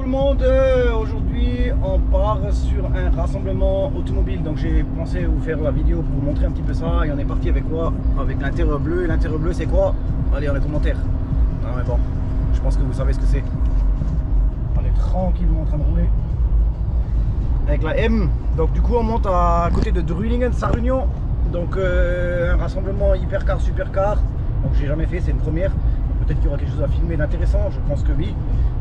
tout le monde, aujourd'hui on part sur un rassemblement automobile, donc j'ai pensé vous faire la vidéo pour vous montrer un petit peu ça. Et on est parti avec quoi? Avec l'intérieur bleu. Et l'intérieur bleu c'est quoi? Allez, dans les commentaires. Non mais bon, je pense que vous savez ce que c'est. On est tranquillement en train de rouler avec la M. Donc du coup on monte à côté de Drulingen, Sarunion. Donc un rassemblement hypercar, supercar. Donc j'ai jamais fait, c'est une première. Peut-être qu'il y aura quelque chose à filmer d'intéressant, je pense que oui.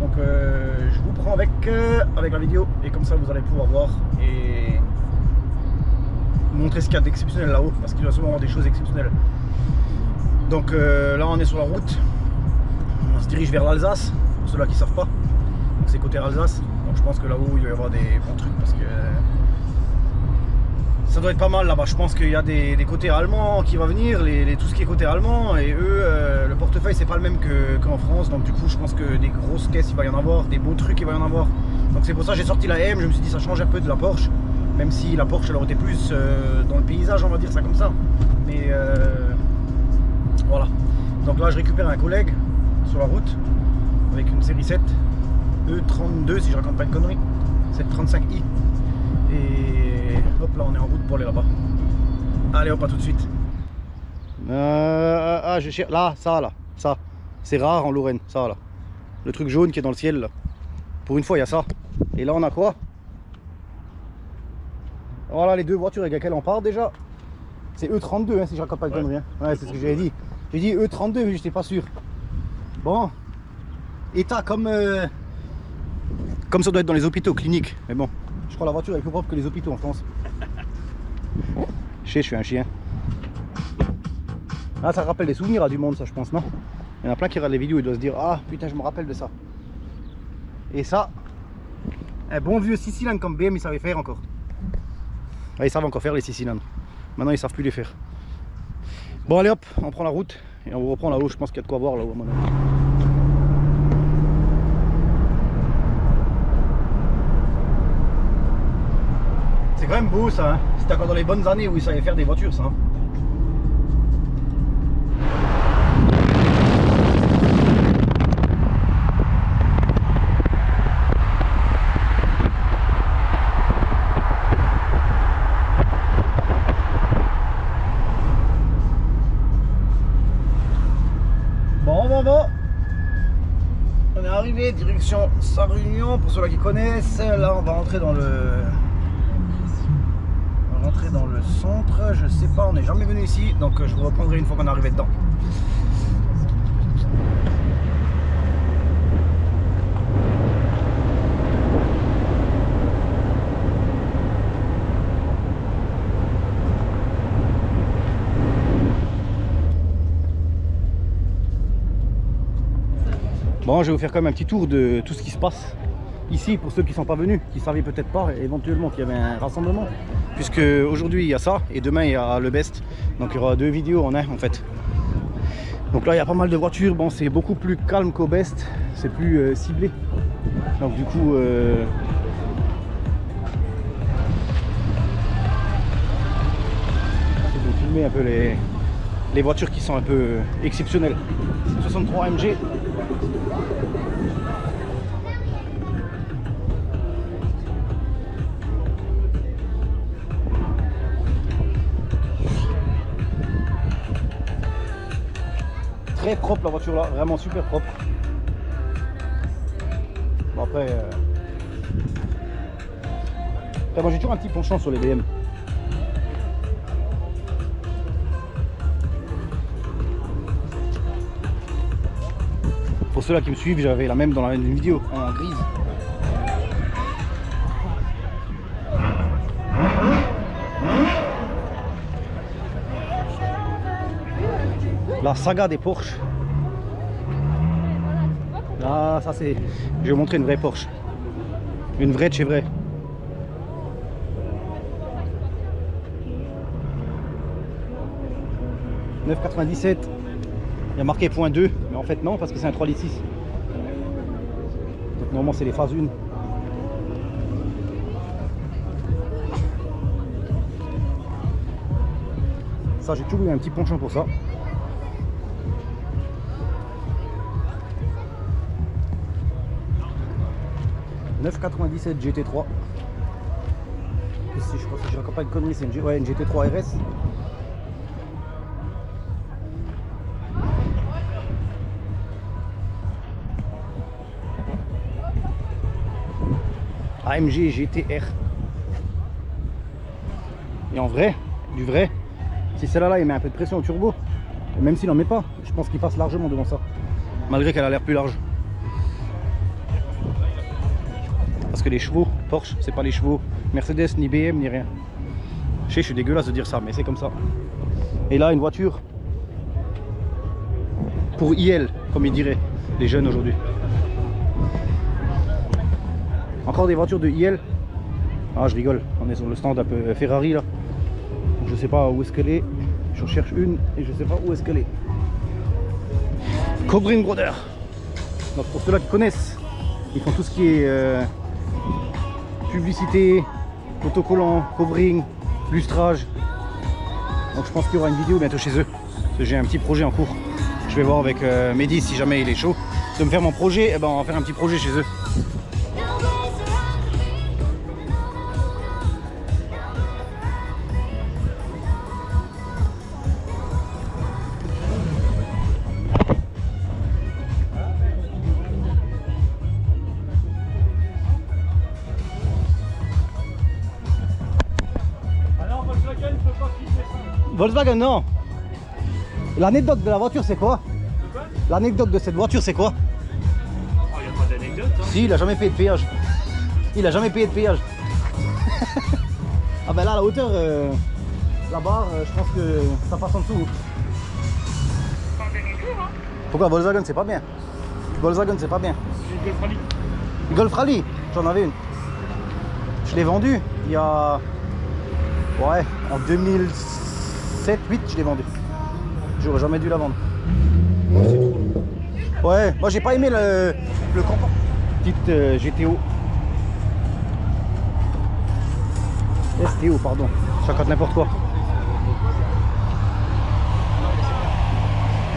Donc je vous prends avec la vidéo et comme ça vous allez pouvoir voir et montrer ce qu'il y a d'exceptionnel là-haut, parce qu'il va sûrement avoir des choses exceptionnelles. Donc là on est sur la route, on se dirige vers l'Alsace, pour ceux-là qui ne savent pas. Donc c'est côté Alsace, donc je pense que là-haut il va y avoir des bons trucs parce que ça doit être pas mal là-bas. Je pense qu'il y a des côtés allemands qui va venir, tout ce qui est côté allemand, et eux, le portefeuille c'est pas le même qu'en France, donc du coup je pense que des grosses caisses il va y en avoir, des beaux trucs il va y en avoir. Donc c'est pour ça que j'ai sorti la M, je me suis dit ça change un peu de la Porsche, même si la Porsche elle aurait été plus dans le paysage, on va dire ça comme ça. Mais voilà. Donc là je récupère un collègue sur la route avec une série 7 E32 si je raconte pas une connerie, 735i. Et hop là on est en route pour aller là-bas. Allez hop, à tout de suite. Je cherche là, ça c'est rare en Lorraine, ça là, le truc jaune qui est dans le ciel là. Pour une fois il y a ça. Et là on a quoi? Voilà les deux voitures avec lesquelles on part déjà. C'est E32 hein, si je raconte pas une connerie hein. Ouais, c'est ce que j'avais dit. J'ai dit E32 mais j'étais pas sûr. Bon, état comme ça doit être dans les hôpitaux, cliniques. Mais bon, je crois que la voiture est plus propre que les hôpitaux en France. Je suis un chien. Ah, ça rappelle des souvenirs à du monde, ça, je pense, non? Il y en a plein qui regardent les vidéos, ils doivent se dire ah putain, je me rappelle de ça. Et ça, un bon vieux 6 cylindres comme BM, ils savaient faire encore. Ah, ils savent encore faire les 6 cylindres. Maintenant, ils savent plus les faire. Bon, allez hop, on prend la route et on vous reprend là-haut. Je pense qu'il y a de quoi voir là-haut, à mon avis. C'est quand même beau ça, hein. C'était encore dans les bonnes années où ils savaient faire des voitures ça. Hein. Bon. On est arrivé direction Sarunion pour ceux-là qui connaissent. Là on va rentrer dans le centre, je sais pas, on n'est jamais venu ici, donc je vous reprendrai une fois qu'on est arrivé dedans. Bon, je vais vous faire quand même un petit tour de tout ce qui se passe ici pour ceux qui ne sont pas venus, qui ne savaient peut-être pas éventuellement qu'il y avait un rassemblement. Puisque aujourd'hui il y a ça et demain il y a le Best. Donc il y aura deux vidéos en un en fait. Donc là il y a pas mal de voitures. Bon, c'est beaucoup plus calme qu'au Best. C'est plus ciblé. Donc du coup je vais vous filmer un peu les voitures qui sont un peu exceptionnelles. 63 AMG. Très propre la voiture là, vraiment super propre. Bon après moi j'ai toujours un petit penchant sur les BM. Pour ceux-là qui me suivent, j'avais la même dans une vidéo en grise. La saga des Porsche. Là, ça c'est... Je vais vous montrer une vraie Porsche. Une vraie de chez vrai. « 9,97 ». Il y a marqué .2, mais en fait non, parce que c'est un 3,6 litres. Donc normalement c'est les phases 1. Ça, j'ai toujours eu un petit penchant pour ça. 997 GT3. Ici, je crois que je raconte pas une connerie, c'est une GT3 RS. AMG GTR. Et en vrai, du vrai, si celle-là il met un peu de pression au turbo, même s'il n'en met pas, je pense qu'il passe largement devant ça. Malgré qu'elle a l'air plus large. Parce que les chevaux Porsche, c'est pas les chevaux Mercedes, ni BM, ni rien. Je suis dégueulasse de dire ça, mais c'est comme ça. Et là, une voiture pour IL, comme ils diraient les jeunes aujourd'hui. Encore des voitures de IL. Ah, je rigole, on est sur le stand un peu Ferrari là. Je sais pas où est-ce qu'elle est. Je cherche une et je sais pas où est-ce qu'elle est. Covering Brother. Donc pour ceux-là qui connaissent, ils font tout ce qui est publicité, autocollant, covering, lustrage. Donc je pense qu'il y aura une vidéo bientôt chez eux. Parce que j'ai un petit projet en cours. Je vais voir avec Mehdi si jamais il est chaud de me faire mon projet. Et ben on va faire un petit projet chez eux. Volkswagen, non. L'anecdote de la voiture, c'est quoi? L'anecdote de cette voiture, c'est quoi? Oh, il n'y a pas d'anecdote. Hein. Si, il a jamais payé de péage. Il a jamais payé de péage. Ah ben là, à la hauteur, la barre, je pense que ça passe en dessous. Pas un dernier jour, hein. Pourquoi Volkswagen, c'est pas bien? Volkswagen, c'est pas bien. J'ai une Golf Rally. Golf Rally, j'en avais une. Je l'ai vendue il y a... Ouais, en 2007, 8, je l'ai vendue. J'aurais jamais dû la vendre. Ouais, moi j'ai pas aimé le comportement. Petite GTO. STO, pardon. Je raconte n'importe quoi.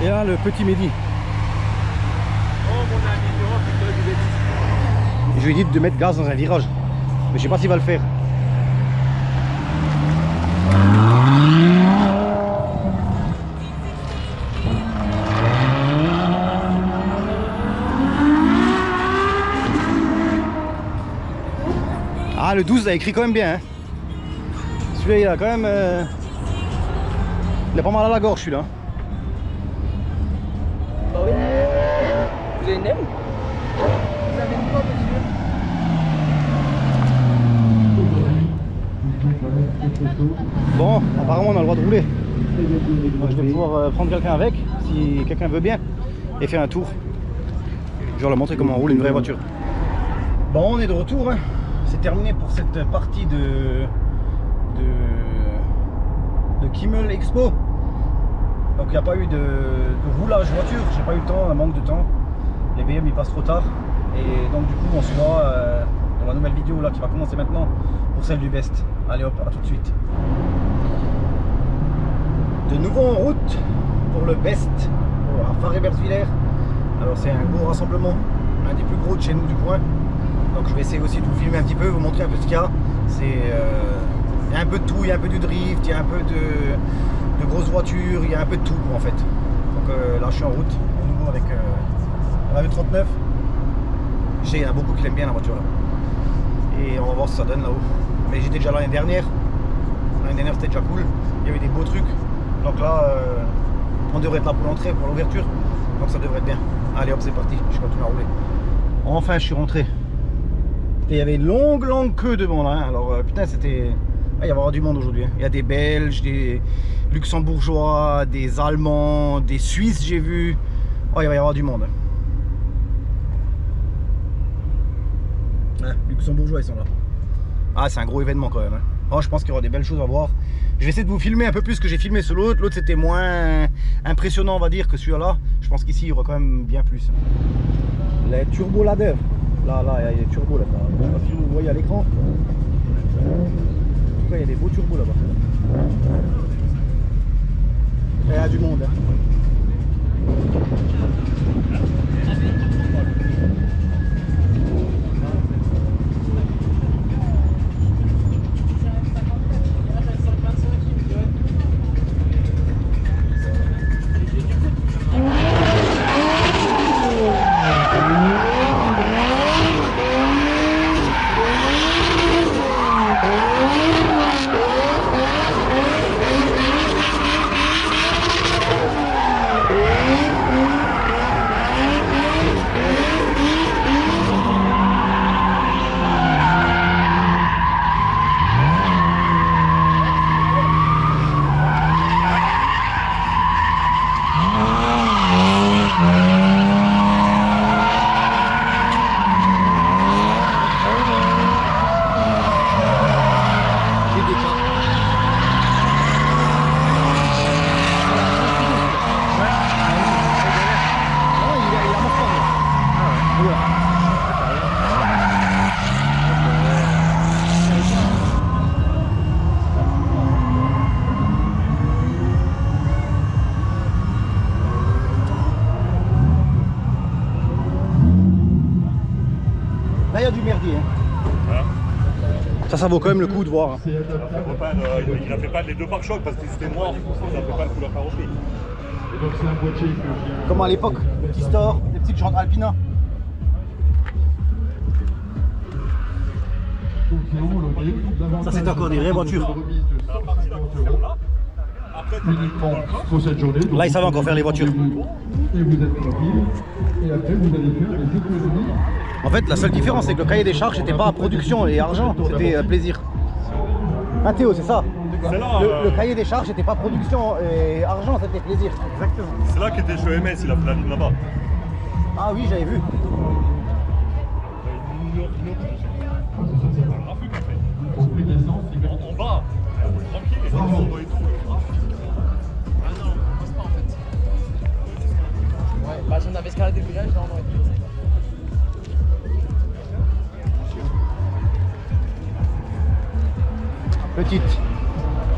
Et là, le petit Mehdi. Oh, mon ami, tu vois, c'est du bêtise. Je lui ai dit de mettre gaz dans un virage. Mais je sais pas s'il va le faire. Ah, le 12 a écrit quand même bien. Hein. Celui-là, il a quand même... Il a pas mal à la gorge, celui-là. Bah oui. Vous avez une M? Vous avez une quoi, monsieur? Bon, apparemment on a le droit de rouler. Donc, je vais pouvoir prendre quelqu'un avec, si quelqu'un veut bien, et faire un tour. Je vais leur montrer comment on roule une vraie voiture. Bon, on est de retour. Hein. C'est terminé pour cette partie de Kimmel Expo. Donc il n'y a pas eu de roulage voiture, j'ai pas eu le temps, un manque de temps. Les BM ils passent trop tard. Et donc du coup on se voit dans la nouvelle vidéo là qui va commencer maintenant pour celle du Best. Allez hop, à tout de suite. De nouveau en route pour le Best à Faré-Bersviller. Alors c'est un gros rassemblement, un des plus gros de chez nous du coin. Donc je vais essayer aussi de vous filmer un petit peu, vous montrer un peu ce qu'il y a. Il y a un peu de tout, il y a un peu du drift, il y a un peu de grosses voitures, il y a un peu de tout en fait. Donc là je suis en route, de nouveau avec la E39. Je sais, il y en a beaucoup qui l'aiment bien la voiture là. Et on va voir ce que ça donne là-haut. Mais j'étais déjà là l'année dernière. L'année dernière c'était déjà cool, il y avait des beaux trucs. Donc là on devrait être là pour l'entrée, pour l'ouverture. Donc ça devrait être bien. Allez hop, c'est parti, je continue à rouler. Enfin je suis rentré. Et il y avait une longue queue devant là. Hein. Alors putain c'était... Ah, il va y avoir du monde aujourd'hui. Hein. Il y a des Belges, des Luxembourgeois, des Allemands, des Suisses j'ai vu. Oh, il va y avoir du monde. Ah, Luxembourgeois ils sont là. Ah c'est un gros événement quand même. Hein. Oh, je pense qu'il y aura des belles choses à voir. Je vais essayer de vous filmer un peu plus que j'ai filmé sur l'autre. L'autre c'était moins impressionnant on va dire que celui-là. Je pense qu'ici il y aura quand même bien plus. Les turbo ladder. Là, il y a des turbos là. Je sais pas si vous le voyez à l'écran. Il y a des beaux turbos là-bas. Il y a du monde. Hein. Là, il y a du merdier. Hein. Hein? Ça vaut quand même le coup de voir. Hein. Il a fait pas les deux pare-chocs parce qu'ils étaient noirs. Ça fait pas le coup de la carrosserie. Comme à l'époque, le petit store, des petites jantes Alpina. Ça, c'est encore des vraies voitures. Uniquement pour cette journée. Là, ils savaient encore faire les voitures. Et vous êtes tranquille. Et après, vous allez faire des économies. En fait, la seule différence, c'est que le cahier des charges n'était pas production et argent, c'était plaisir. Ah Théo, c'est ça. Le cahier des charges n'était pas production et argent, c'était plaisir. Exactement. C'est là qu'était chez MS, il a fait la ligne là-bas. Ah oui, j'avais vu. En bas, tranquille, et tout. Ouais, bah si on avait escaladé le village, là on aurait pu.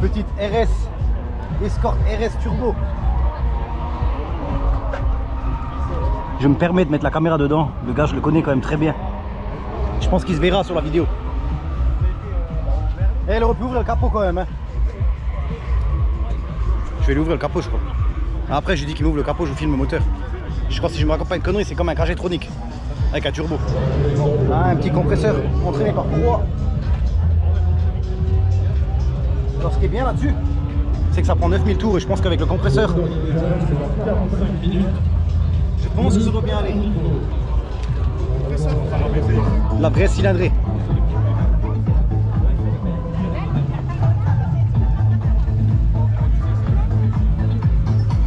Petite RS, Escort RS Turbo. Je me permets de mettre la caméra dedans. Le gars, je le connais quand même très bien. Je pense qu'il se verra sur la vidéo. Et elle aurait pu ouvrir le capot quand même. Hein. Je vais lui ouvrir le capot, je crois. Après, je lui dis qu'il m'ouvre le capot, je filme le moteur. Je crois que si je me raconte pas une connerie, c'est comme un K-Tronic avec un turbo. Là, un petit compresseur entraîné par courroie. Alors, ce qui est bien là-dessus, c'est que ça prend 9000 tours et je pense qu'avec le compresseur, je pense que ça doit bien aller. La vraie cylindrée.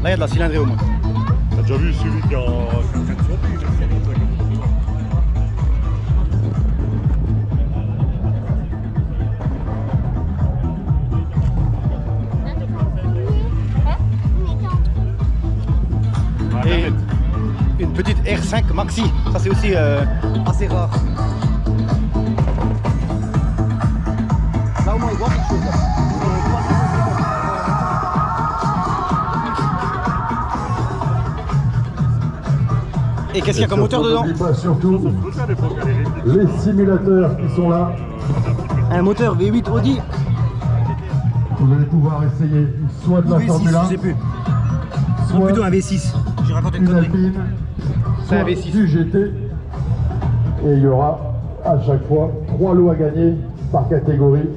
Là, il y a de la cylindrée au moins. T'as déjà vu celui qui a fait Et une petite R5 Maxi, ça c'est aussi assez rare. Là au moins il voit quelque chose. Et qu'est-ce qu'il y a comme moteur dedans? Surtout les simulateurs qui sont là. Un moteur V8 Audi. Vous allez pouvoir essayer soit de la V6, Formule 1, je sais plus. Non, soit plutôt un V6. J'ai raconté une une connerie. Alpine, C'est un soit V6. du GT. Et il y aura à chaque fois 3 lots à gagner par catégorie.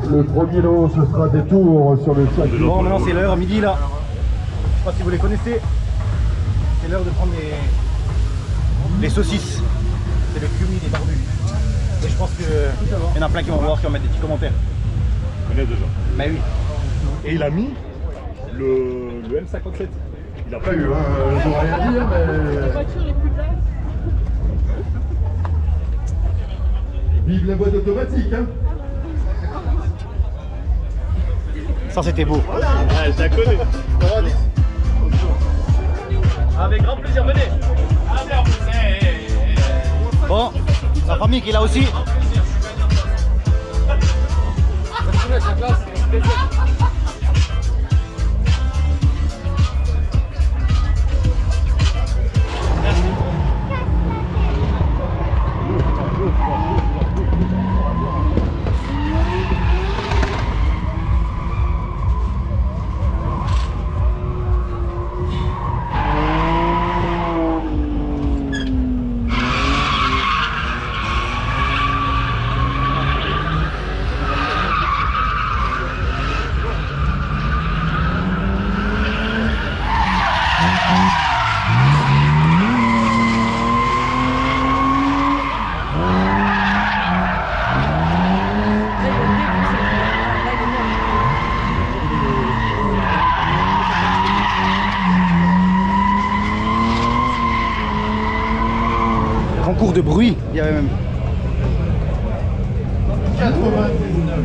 Le premier lot, ce sera des tours sur le circuit. Bon, maintenant c'est l'heure, midi là. Je sais pas si vous les connaissez. C'est l'heure de prendre les saucisses. C'est le cumi des barbus. Et je pense qu'il y en a plein qui vont voir, qui vont mettre des petits commentaires. Je connais déjà. Mais oui. Et il a mis le M57. Il a pas eu. Je n'aurais rien à dire, mais... voitures les plus belles. Vive la boîte automatique, hein. Ça c'était beau. Ouais, je la connais. Avec grand plaisir, venez. Bon, la famille qui est là aussi. Concours de bruit, il y avait même. 99.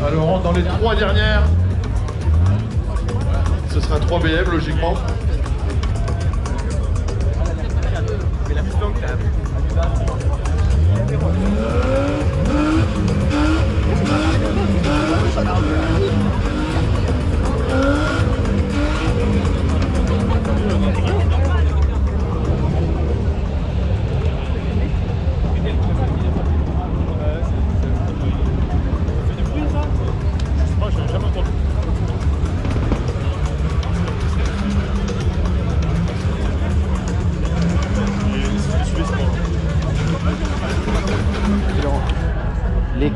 Alors on rentre dans les 3 dernières. Ce sera 3 BM logiquement. Mais la plus longue, c'est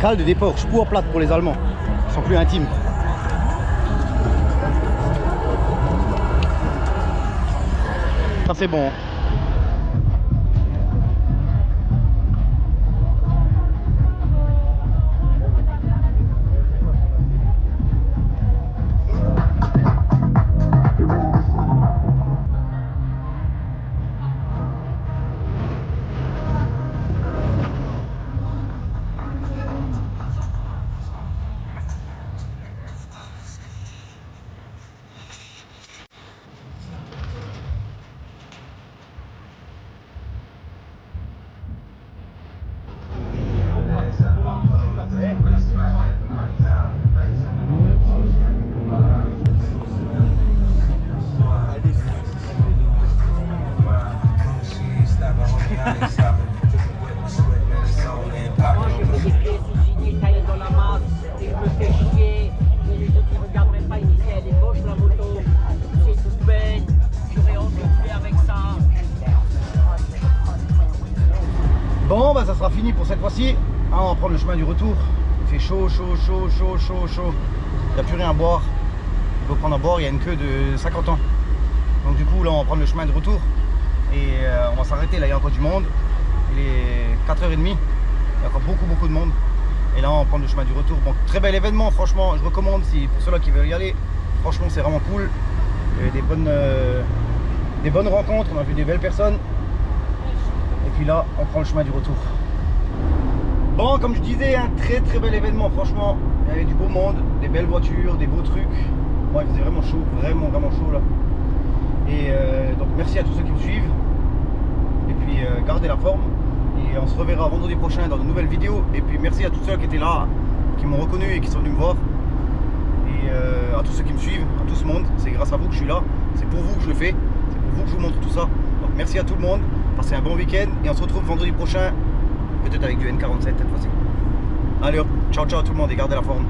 kalt, des Porsche, Spurplatt pour les Allemands. Ils sont plus intimes. Ça c'est bon. Bon bah ça sera fini pour cette fois-ci. Ah, on va prendre le chemin du retour. Il fait chaud. Il n'y a plus rien à boire. Il faut prendre à boire, il y a une queue de 50 ans. Donc du coup là on va prendre le chemin de retour. Et on va s'arrêter, là il y a encore du monde. Il est 4h30. Il y a encore beaucoup de monde. Et là on va prendre le chemin du retour. Bon, très bel événement, franchement, je recommande si pour ceux-là qui veulent y aller. Franchement c'est vraiment cool. Il y a des bonnes rencontres, on a vu des belles personnes. Et puis là, on prend le chemin du retour. Bon, comme je disais, un très bel événement, franchement. Il y avait du beau monde, des belles voitures, des beaux trucs. Bon, il faisait vraiment chaud, vraiment chaud là. Et donc merci à tous ceux qui me suivent. Et puis gardez la forme. Et on se reverra vendredi prochain dans de nouvelles vidéos. Et puis merci à tous ceux qui étaient là, qui m'ont reconnu et qui sont venus me voir. Et à tous ceux qui me suivent, à tout ce monde. C'est grâce à vous que je suis là. C'est pour vous que je le fais. C'est pour vous que je vous montre tout ça. Donc merci à tout le monde. Passez un bon week-end et on se retrouve vendredi prochain, peut-être avec du N47 cette fois-ci. Allez hop, ciao tout le monde et gardez la forme.